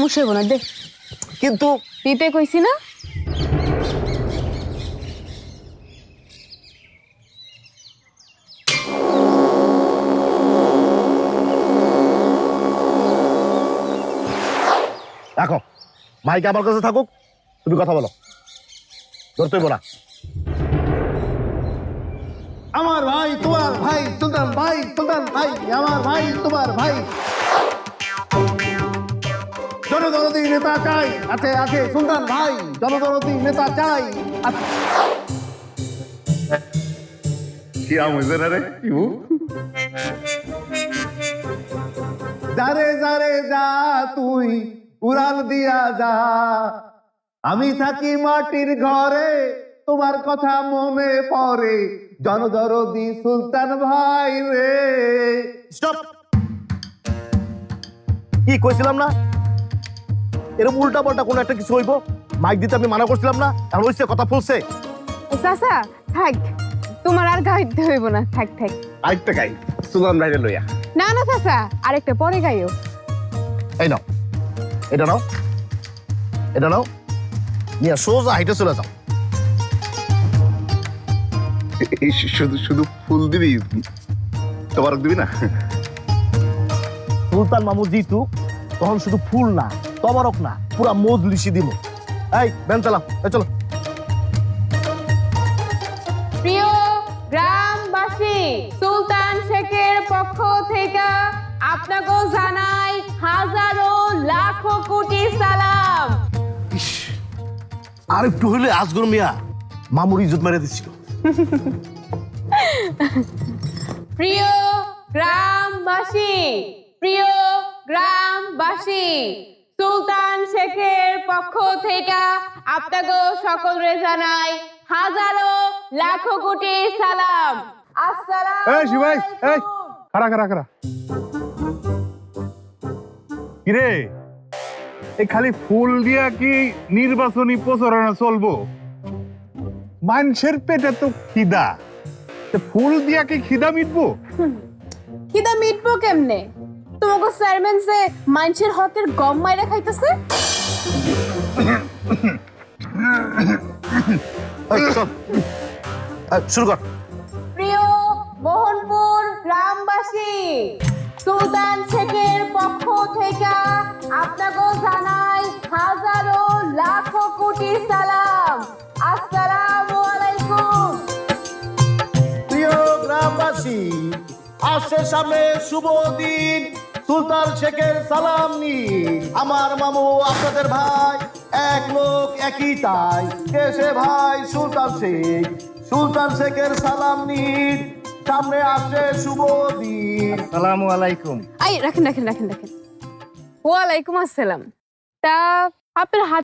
সমস্যা হইব না দে। কিন্তু দিতে কইছি না। রাখো, মাইকে আমার কাছে থাকুক, তুমি কথা বলো, ধরতেই বলা। আমার ভাই তোমার ভাই সুলতান ভাই, সুলতান ভাই আমার ভাই তোমার ভাই। জনদরদি নেতা চাই, আছে আছে সুলতান ভাই, জনদরদি নেতা চাই। কি আম হয়েছে না রে? যারে যারে যা তুই উড়াল দিয়া যা, আমি থাকি মাটির ঘরে, তোমার কথা মনে পড়ে, জনদরদি সুলতান ভাই রে। স্টপ! কি কইছিলাম না এরকম উল্টা পাল্টা কোনো একটা কিছু হইব? মাইক দিতে আমি মানা করছিলাম না, এখন হইছে কথা ফুলছে। চাচা থাক, তোমার আর গাইতে হইব না, থাক থাক। আরেকটা গাই সুলতান ভাইরে লইয়া। না না চাচা, আরেকটা পরে গাইও। এই নাও, এটা নাও, এটা নাও, নিয়ে সোজা হাইটে চলে যাও। শুধু শুধু ফুল দিবি, তোবারক দিবি না? সুলতান মামু জিতু তখন শুধু ফুল না, তবারক না, পুরা মজলিসি দিব। এই বেন চালাও, এই চলো। প্রিয় গ্রামবাসী, সুলতান শেখের পক্ষ থেকে আপনাকে জানাই হাজারো লাখো কোটি সালাম। আর একটু হইলে আজগর মিয়া মামুর ইজ্জত মেরে দিচ্ছিল। প্রিয় গ্রামবাসী, প্রিয় গ্রামবাসী, সুলতান শেখের পক্ষ থেকে আপনাকে সকলরে জানাই হাজারো লাখো কোটি সালাম। এই শিবাই, এই খারা খারা খারা। কিরে, এই খালি ফুল দিয়া কি নির্বাচনী প্রচারণা চলবো? মানুষের পেটে তো খিদা, ফুল দিয়া কি খিদা মিটবো? কিদা মিটবো কেমনে? তোমাকে চেয়ারম্যান যে মানুষের হকের গম মাইরা খাইতেছে। শুরু কর। প্রিয় মোহনপুর গ্রামবাসী, সুলতান শেখের পক্ষ থেকে আপনাকে জানাই হাজারো লাখো কোটি সালাম। আসসালামু আলাইকুম। প্রিয় গ্রামবাসী, আসছে সামনে শুভ দিন, সুলতান শেখের সালাম নিন। আমার মামু আপনাদের ভাই, এক লোক একই তাই, কেসে ভাই সুলতান শেখ, সুলতান শেখের সালাম নিন। সামনে আসছে শুভ দিন। আসসালামু আলাইকুম। রাখেন রাখেন রাখেন রাখেন। ওয়ালাইকুম আসসালাম। তা আপনার হাত